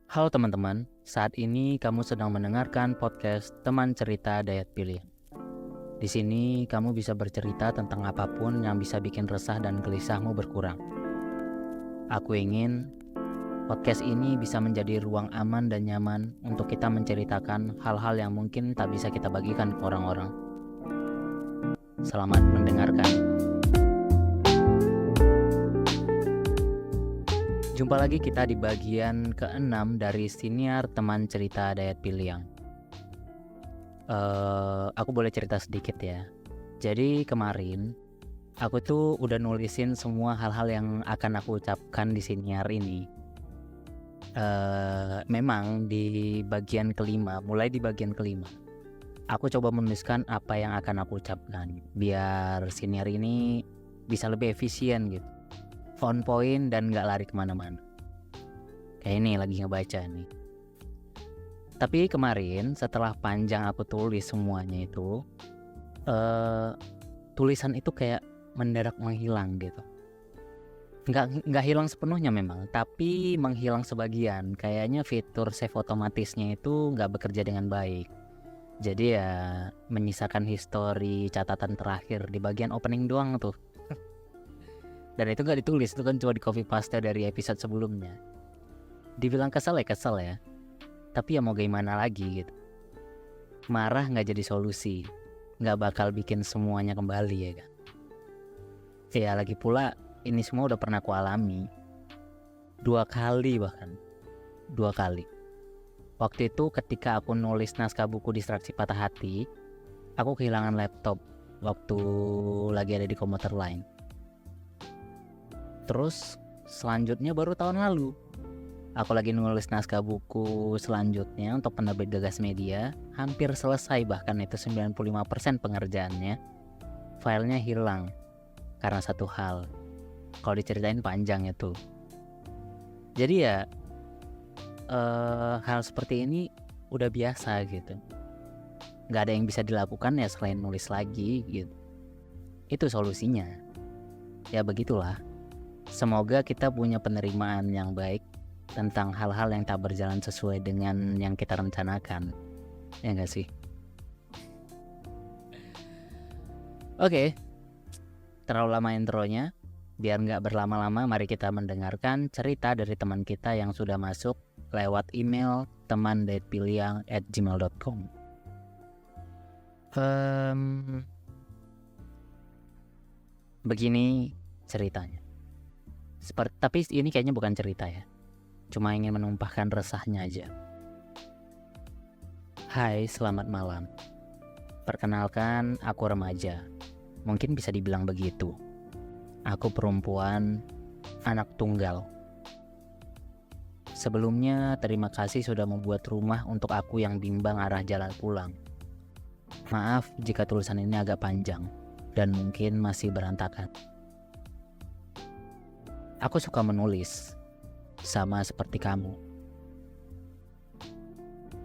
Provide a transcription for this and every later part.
Halo teman-teman, saat ini kamu sedang mendengarkan podcast Teman Cerita Dayat Pilih. Di sini kamu bisa bercerita tentang apapun yang bisa bikin resah dan gelisahmu berkurang. Aku ingin podcast ini bisa menjadi ruang aman dan nyaman untuk kita menceritakan hal-hal yang mungkin tak bisa kita bagikan ke orang-orang. Selamat mendengarkan. Jumpa lagi kita di bagian ke-6 dari siniar Teman Cerita Dayat Piliang. Aku boleh cerita sedikit ya. Jadi kemarin aku tuh udah nulisin semua hal-hal yang akan aku ucapkan di siniar ini. Memang di bagian kelima, mulai di bagian kelima, aku coba menuliskan apa yang akan aku ucapkan biar siniar ini bisa lebih efisien gitu, on point dan gak lari kemana-mana. Kayak ini lagi ngebaca nih. Tapi kemarin setelah panjang aku tulis semuanya itu, tulisan itu kayak mendadak menghilang gitu. Nggak hilang sepenuhnya memang, tapi menghilang sebagian. Kayaknya fitur save otomatisnya itu nggak bekerja dengan baik. Jadi ya menyisakan histori catatan terakhir di bagian opening doang tuh. Dan itu nggak ditulis, itu kan cuma di copy paste dari episode sebelumnya. Dibilang kesel ya, tapi ya mau gimana lagi gitu. Marah nggak jadi solusi, nggak bakal bikin semuanya kembali ya kan. Ya lagi pula ini semua udah pernah aku alami 2 kali, bahkan 2 kali. Waktu itu ketika aku nulis naskah buku Distraksi Patah Hati, aku kehilangan laptop waktu lagi ada di komuter lain. Terus selanjutnya baru tahun lalu, aku lagi nulis naskah buku selanjutnya untuk penerbit Gagas Media. Hampir selesai, bahkan itu 95% pengerjaannya. Filenya hilang karena satu hal. Kalau diceritain panjang itu. Jadi ya hal seperti ini udah biasa gitu. Gak ada yang bisa dilakukan ya selain nulis lagi gitu. Itu solusinya. Ya begitulah. Semoga kita punya penerimaan yang baik tentang hal-hal yang tak berjalan sesuai dengan yang kita rencanakan. Ya gak sih? Oke, terlalu lama intronya. Biar gak berlama-lama, mari kita mendengarkan cerita dari teman kita yang sudah masuk lewat email teman.piliang@gmail.com. Begini ceritanya. Tapi ini kayaknya bukan cerita ya. Cuma ingin menumpahkan resahnya aja. Hai, selamat malam. Perkenalkan, aku remaja. Mungkin bisa dibilang begitu. Aku perempuan, anak tunggal. Sebelumnya, terima kasih sudah membuat rumah untuk aku yang bimbang arah jalan pulang. Maaf jika tulisan ini agak panjang dan mungkin masih berantakan. Aku suka menulis, sama seperti kamu.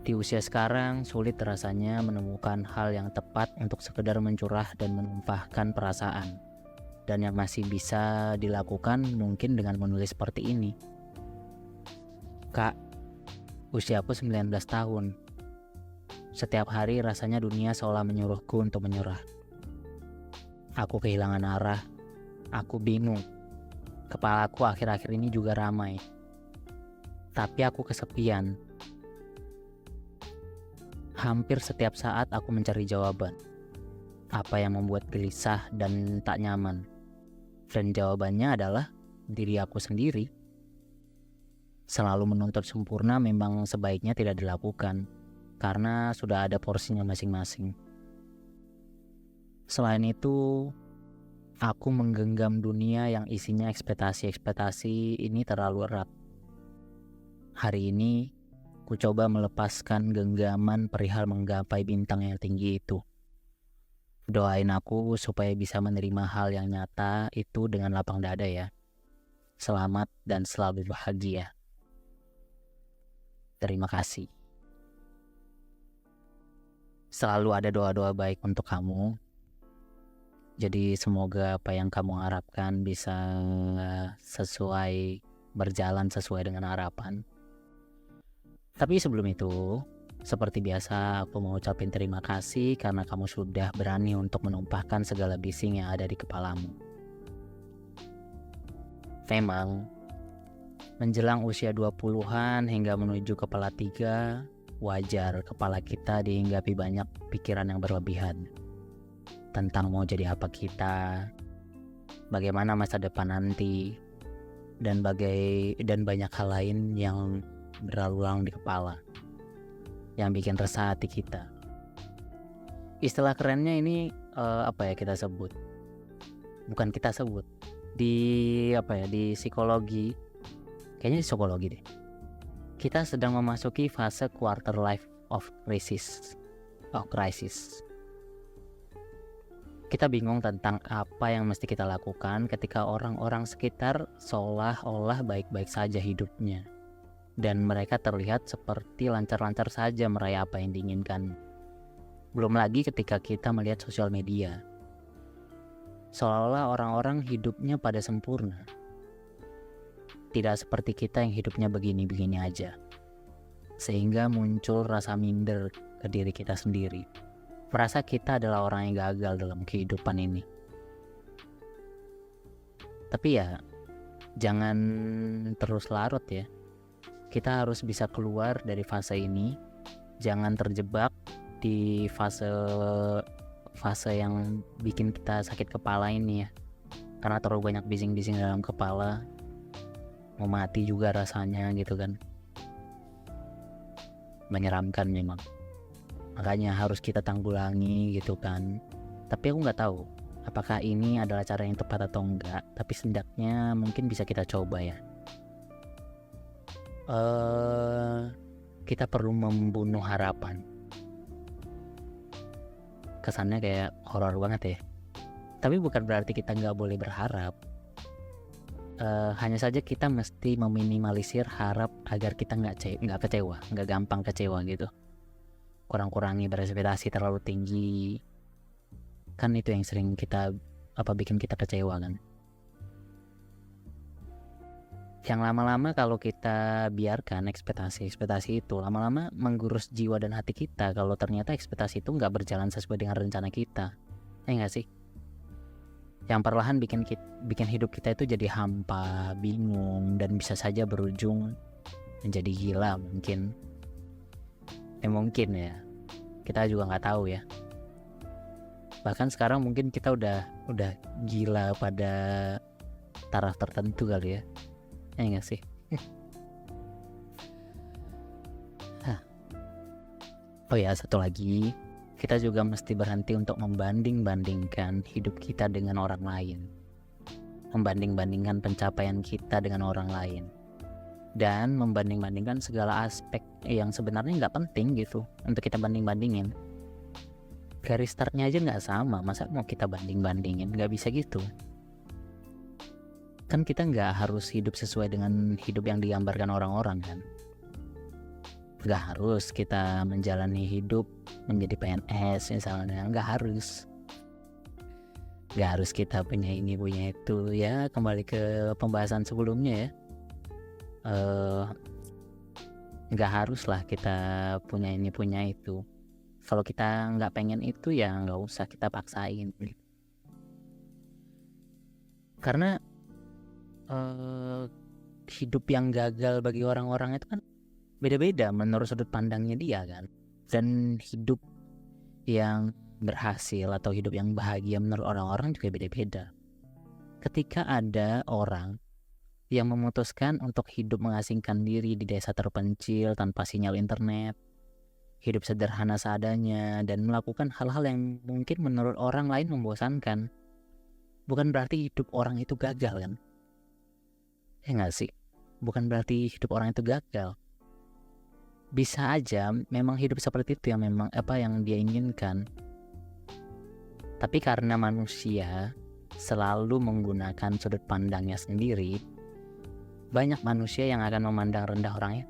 Di usia sekarang, sulit rasanya menemukan hal yang tepat untuk sekedar mencurah dan menumpahkan perasaan. Dan yang masih bisa dilakukan mungkin dengan menulis seperti ini. Kak, usiaku 19 tahun. Setiap hari rasanya dunia seolah menyuruhku untuk menyerah. Aku kehilangan arah. Aku bingung. Kepalaku akhir-akhir ini juga ramai. Tapi aku kesepian. Hampir setiap saat aku mencari jawaban. Apa yang membuat gelisah dan tak nyaman? Dan jawabannya adalah diri aku sendiri. Selalu menuntut sempurna memang sebaiknya tidak dilakukan, karena sudah ada porsinya masing-masing. Selain itu, aku menggenggam dunia yang isinya ekspektasi-ekspektasi ini terlalu erat. Hari ini, ku coba melepaskan genggaman perihal menggapai bintang yang tinggi itu. Doain aku supaya bisa menerima hal yang nyata itu dengan lapang dada ya. Selamat dan selalu bahagia. Terima kasih. Selalu ada doa-doa baik untuk kamu. Jadi semoga apa yang kamu harapkan bisa berjalan sesuai dengan harapan. Tapi sebelum itu, seperti biasa aku mau ucapin terima kasih karena kamu sudah berani untuk menumpahkan segala bising yang ada di kepalamu. Memang, menjelang usia 20-an hingga menuju kepala 3, wajar kepala kita dihinggapi banyak pikiran yang berlebihan. Tentang mau jadi apa kita, bagaimana masa depan nanti, dan banyak hal lain yang berlalu-lalang di kepala yang bikin resah hati kita. Istilah kerennya ini kita sebut? Bukan kita sebut. Di psikologi, kayaknya di psikologi deh. Kita sedang memasuki fase quarter life of crisis. Kita bingung tentang apa yang mesti kita lakukan ketika orang-orang sekitar seolah-olah baik-baik saja hidupnya. Dan mereka terlihat seperti lancar-lancar saja meraih apa yang diinginkan. Belum lagi ketika kita melihat sosial media. Seolah-olah orang-orang hidupnya pada sempurna. Tidak seperti kita yang hidupnya begini-begini aja. Sehingga muncul rasa minder ke diri kita sendiri. Merasa kita adalah orang yang gagal dalam kehidupan ini. Tapi ya, jangan terus larut ya. Kita harus bisa keluar dari fase ini. Jangan terjebak di fase yang bikin kita sakit kepala ini ya. Karena terlalu banyak bising-bising dalam kepala. Mau mati juga rasanya gitu kan. Menyeramkan memang. Makanya harus kita tanggulangi gitu kan. Tapi aku gak tahu apakah ini adalah cara yang tepat atau enggak. Tapi setidaknya mungkin bisa kita coba ya. Kita perlu membunuh harapan. Kesannya kayak horor banget ya. Tapi bukan berarti kita gak boleh berharap. Hanya saja kita mesti meminimalisir harap agar kita gak kecewa, gak gampang kecewa gitu. Kurang-kurangi berekspektasi terlalu tinggi. Kan itu yang sering bikin kita kecewa kan. Yang lama-lama kalau kita biarkan ekspektasi itu lama-lama menggurus jiwa dan hati kita kalau ternyata ekspektasi itu gak berjalan sesuai dengan rencana kita. Ya gak sih? Yang perlahan bikin hidup kita itu jadi hampa, bingung, dan bisa saja berujung menjadi gila mungkin. Mungkin ya, kita juga gak tahu ya. Bahkan sekarang mungkin kita udah gila pada taraf tertentu kali ya. Ya gak sih? Oh ya, satu lagi, kita juga mesti berhenti untuk membanding-bandingkan hidup kita dengan orang lain. Membanding-bandingkan pencapaian kita dengan orang lain. Dan membanding-bandingkan segala aspek yang sebenarnya gak penting gitu untuk kita banding-bandingin. Garis startnya aja gak sama, masa mau kita banding-bandingin? Gak bisa gitu. Kan kita gak harus hidup sesuai dengan hidup yang digambarkan orang-orang kan. Gak harus kita menjalani hidup menjadi PNS misalnya, gak harus. Gak harus kita punya ini punya itu ya. Kembali ke pembahasan sebelumnya ya. Gak harus lah kita punya ini punya itu. Kalau kita gak pengen itu ya gak usah kita paksain. Karena hidup yang gagal bagi orang-orang itu kan beda-beda menurut sudut pandangnya dia kan. Dan hidup yang berhasil atau hidup yang bahagia menurut orang-orang juga beda-beda. Ketika ada orang yang memutuskan untuk hidup mengasingkan diri di desa terpencil tanpa sinyal internet, hidup sederhana seadanya, dan melakukan hal-hal yang mungkin menurut orang lain membosankan, bukan berarti hidup orang itu gagal kan? Ya gak sih? Bukan berarti hidup orang itu gagal. Bisa aja memang hidup seperti itu yang memang yang dia inginkan. Tapi karena manusia selalu menggunakan sudut pandangnya sendiri, banyak manusia yang akan memandang rendah orangnya,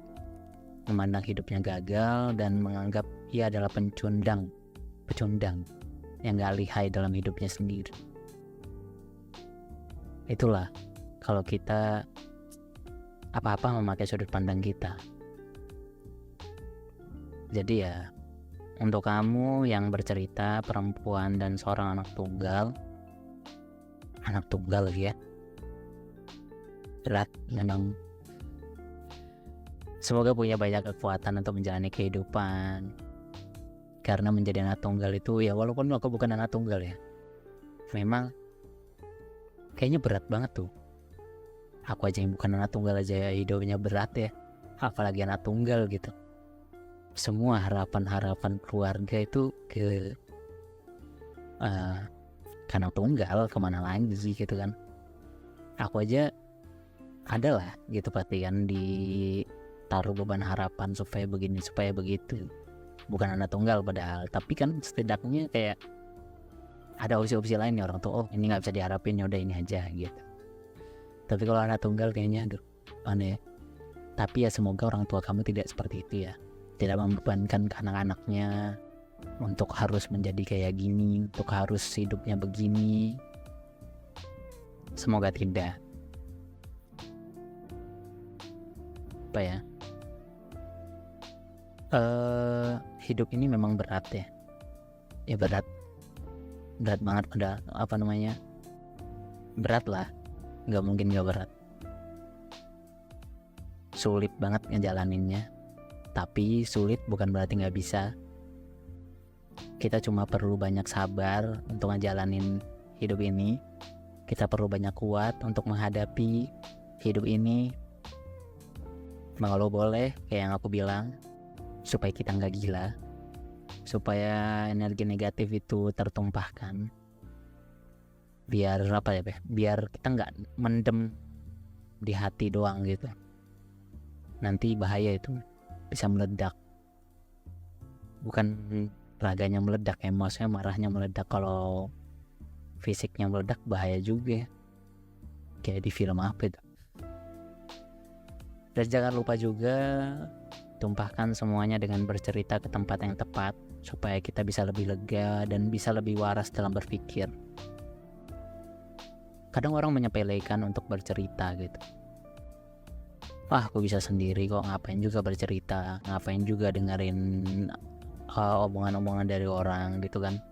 memandang hidupnya gagal, dan menganggap ia adalah pecundang yang gak lihai dalam hidupnya sendiri. Itulah kalau kita apa-apa memakai sudut pandang kita. Jadi ya, untuk kamu yang bercerita perempuan dan seorang anak tunggal ya, berat memang. Semoga punya banyak kekuatan untuk menjalani kehidupan. Karena menjadi anak tunggal itu ya, walaupun aku bukan anak tunggal ya, memang kayaknya berat banget tuh. Aku aja yang bukan anak tunggal aja hidupnya berat ya, apalagi anak tunggal gitu. Semua harapan-harapan keluarga itu ke anak tunggal, kemana lagi sih gitu kan. Aku aja ada lah gitu pasti kan, ditaruh beban harapan supaya begini supaya begitu. Bukan anak tunggal padahal, tapi kan setidaknya kayak ada opsi-opsi lain nih orang tuh, oh ini nggak bisa diharapin, ya udah ini aja gitu. Tapi kalau anak tunggal kayaknya aduh aneh. Tapi ya semoga orang tua kamu tidak seperti itu ya, tidak membebankan ke anak-anaknya untuk harus menjadi kayak gini, untuk harus hidupnya begini. Semoga tidak. Apa ya, hidup ini memang berat ya. Ya berat banget, udah apa namanya, berat lah, nggak mungkin nggak berat. Sulit banget ngejalaninnya, tapi sulit bukan berarti nggak bisa. Kita cuma perlu banyak sabar untuk ngejalanin hidup ini. Kita perlu banyak kuat untuk menghadapi hidup ini. Kalau boleh, kayak yang aku bilang, supaya kita nggak gila, supaya energi negatif itu tertumpahkan. Biar apa ya, biar kita nggak mendem di hati doang gitu. Nanti bahaya itu, bisa meledak. Bukan raganya meledak, emosinya marahnya meledak. Kalau fisiknya meledak bahaya juga, kayak di film apa itu. Dan jangan lupa juga tumpahkan semuanya dengan bercerita ke tempat yang tepat, supaya kita bisa lebih lega dan bisa lebih waras dalam berpikir. Kadang orang menyepelekan untuk bercerita gitu. Aku bisa sendiri kok, ngapain juga bercerita, ngapain juga dengerin omongan-omongan dari orang gitu kan.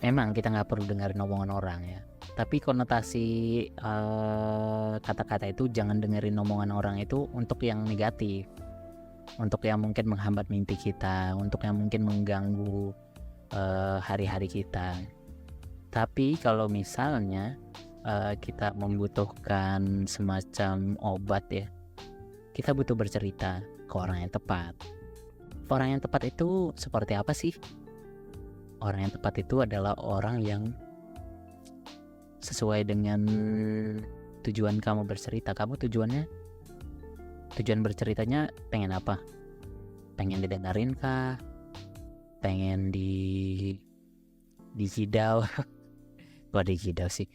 Memang kita nggak perlu dengerin omongan orang ya, tapi konotasi kata-kata itu jangan dengerin omongan orang itu untuk yang negatif, untuk yang mungkin menghambat mimpi kita, untuk yang mungkin mengganggu hari-hari kita. Tapi kalau misalnya kita membutuhkan semacam obat ya, kita butuh bercerita ke orang yang tepat. Orang yang tepat itu seperti apa sih? Orang yang tepat itu adalah orang yang sesuai dengan tujuan kamu bercerita. Kamu tujuan berceritanya pengen apa? Pengen didengarin kah? Pengen dikidau? Kok dikidau sih?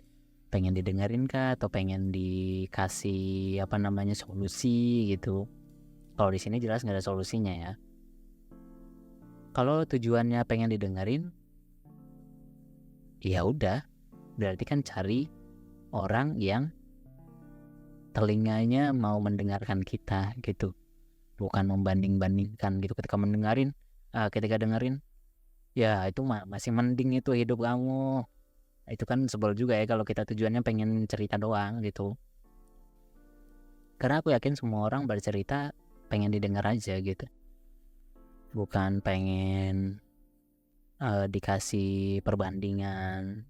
Pengen didengarin kah? Atau pengen dikasih solusi gitu? Kalau di sini jelas nggak ada solusinya ya. Kalau tujuannya pengen didengarin, ya udah, berarti kan cari orang yang telinganya mau mendengarkan kita gitu, bukan membanding-bandingkan gitu. Ketika dengerin ya itu masih mending itu hidup kamu. Itu kan sebel juga ya kalau kita tujuannya pengen cerita doang gitu. Karena aku yakin semua orang bercerita pengen didengar aja gitu, bukan pengen dikasih perbandingan,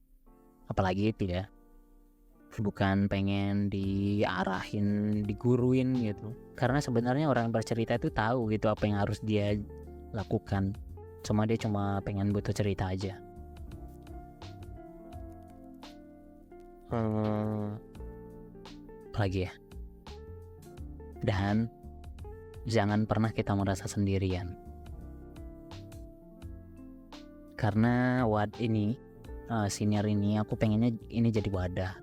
apalagi itu ya, bukan pengen diarahin, diguruin gitu. Karena sebenarnya orang bercerita itu tahu gitu apa yang harus dia lakukan, dia cuma pengen butuh cerita aja. Apalagi ya, dan jangan pernah kita merasa sendirian. Karena senior ini aku pengennya ini jadi wadah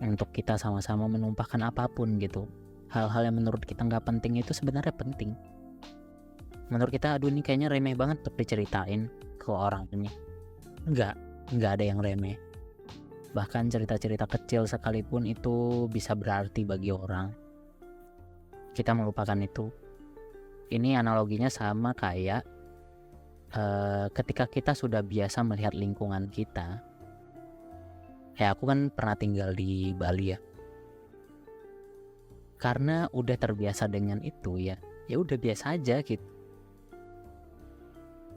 untuk kita sama-sama menumpahkan apapun gitu. Hal-hal yang menurut kita nggak penting itu sebenarnya penting. Menurut kita aduh ini kayaknya remeh banget untuk diceritain ke orang ini. Nggak ada yang remeh. Bahkan cerita-cerita kecil sekalipun itu bisa berarti bagi orang. Kita melupakan itu Ini analoginya sama kayak ketika kita sudah biasa melihat lingkungan kita. Kayak aku kan pernah tinggal di Bali ya. Karena udah terbiasa dengan itu ya udah biasa aja gitu.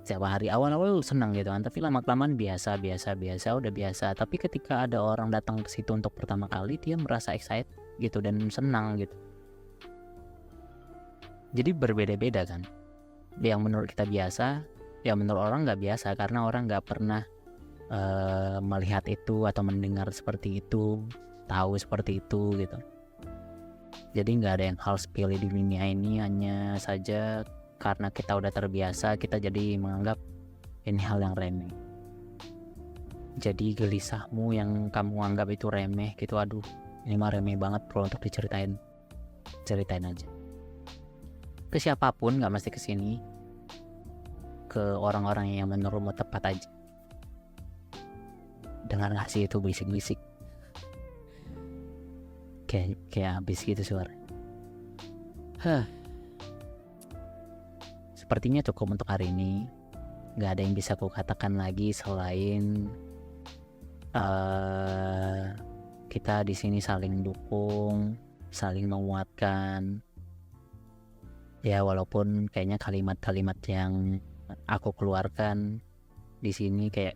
Setiap hari awal-awal senang gitu kan, tapi lama-kelamaan biasa udah biasa. Tapi ketika ada orang datang ke situ untuk pertama kali, dia merasa excited gitu dan senang gitu. Jadi berbeda-beda kan. Yang menurut kita biasa, yang menurut orang nggak biasa karena orang nggak pernah melihat itu atau mendengar seperti itu, tahu seperti itu gitu. Jadi nggak ada yang hal sepele di dunia ini, hanya saja karena kita udah terbiasa, kita jadi menganggap ini hal yang remeh. Jadi gelisahmu yang kamu anggap itu remeh gitu, aduh ini mah remeh banget bro untuk diceritain. Ceritain aja ke siapapun, gak mesti ke sini, ke orang-orang yang menurutmu tepat aja. Dengar gak sih itu bisik-bisik kayak habis gitu suara. Sepertinya cukup untuk hari ini. Gak ada yang bisa aku katakan lagi selain kita di sini saling dukung, saling menguatkan. Ya walaupun kayaknya kalimat-kalimat yang aku keluarkan di sini kayak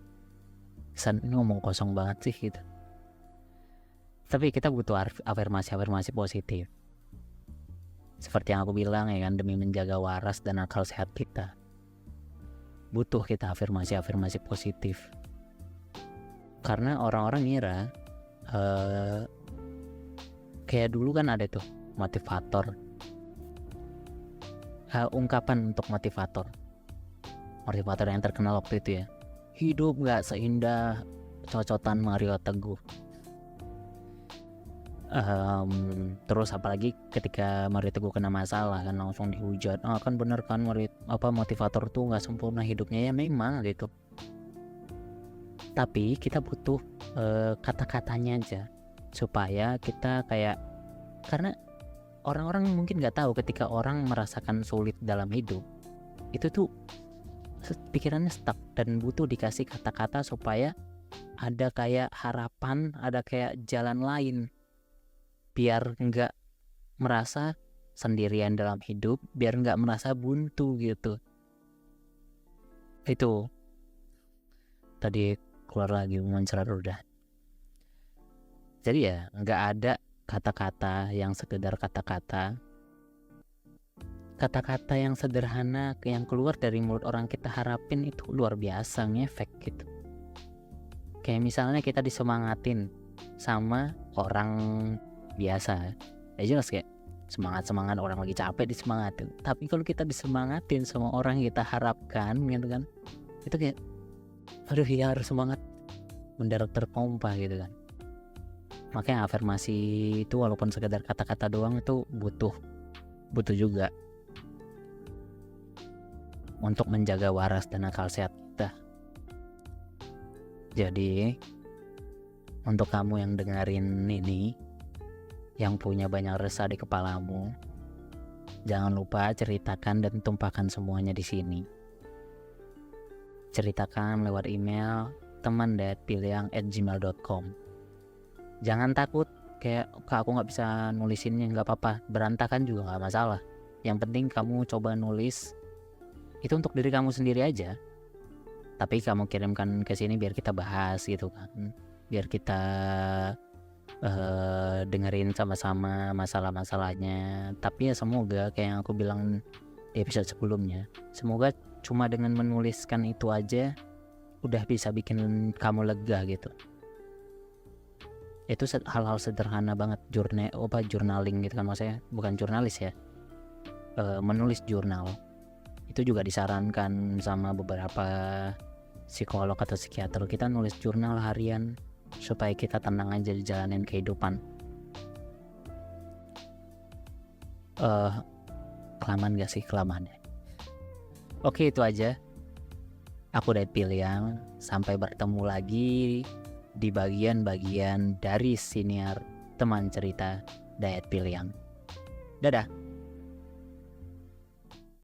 kesan ngomong kosong banget sih gitu. Tapi kita butuh afirmasi positif. Seperti yang aku bilang ya kan, demi menjaga waras dan akal sehat kita, butuh kita afirmasi positif. Karena orang-orang ngira kayak dulu kan ada tuh motivator, ungkapan untuk motivator yang terkenal waktu itu ya, hidup gak seindah cocotan Mario Teguh. Terus apalagi ketika Mario Teguh kena masalah kan langsung dihujat, kan bener kan motivator tuh gak sempurna hidupnya. Ya memang gitu, tapi kita butuh kata-katanya aja supaya kita kayak, karena orang-orang mungkin gak tahu ketika orang merasakan sulit dalam hidup itu tuh pikirannya stuck dan butuh dikasih kata-kata supaya ada kayak harapan, ada kayak jalan lain biar nggak merasa sendirian dalam hidup, biar nggak merasa buntu gitu. Itu tadi keluar lagi muncrat udah. Jadi ya nggak ada kata-kata yang sekedar kata-kata yang sederhana yang keluar dari mulut orang kita harapin itu luar biasa ngefek gitu. Kayak misalnya kita disemangatin sama orang biasa, ya jelas kayak semangat orang lagi capek disemangatin. Tapi kalau kita disemangatin sama orang yang kita harapkan gitu kan, itu kayak aduh ya harus semangat, mendarat terpompa gitu kan. Makanya afirmasi itu walaupun sekedar kata-kata doang itu butuh juga untuk menjaga waras dan akal sehat kita. Jadi untuk kamu yang dengerin ini, yang punya banyak resah di kepalamu, jangan lupa ceritakan dan tumpahkan semuanya di sini. Ceritakan lewat email teman.piliang@gmail.com. Jangan takut kayak Kak aku nggak bisa nulisinnya, nggak apa-apa, berantakan juga nggak masalah. Yang penting kamu coba nulis itu untuk diri kamu sendiri aja, tapi kamu kirimkan ke sini biar kita bahas gitu kan, biar kita dengerin sama-sama masalah-masalahnya. Tapi ya semoga kayak yang aku bilang di episode sebelumnya, semoga cuma dengan menuliskan itu aja udah bisa bikin kamu lega gitu. Itu hal-hal sederhana banget, journaling gitu kan, maksudnya bukan jurnalis ya, menulis jurnal. Itu juga disarankan sama beberapa psikolog atau psikiater, kita nulis jurnal harian supaya kita tenang aja di jalanin kehidupan. Kelamaan gak sih? Kelamaan ya. Oke, itu aja. Aku Dayat Piliang. Sampai bertemu lagi di bagian-bagian dari siniar teman cerita Dayat Piliang. Dadah.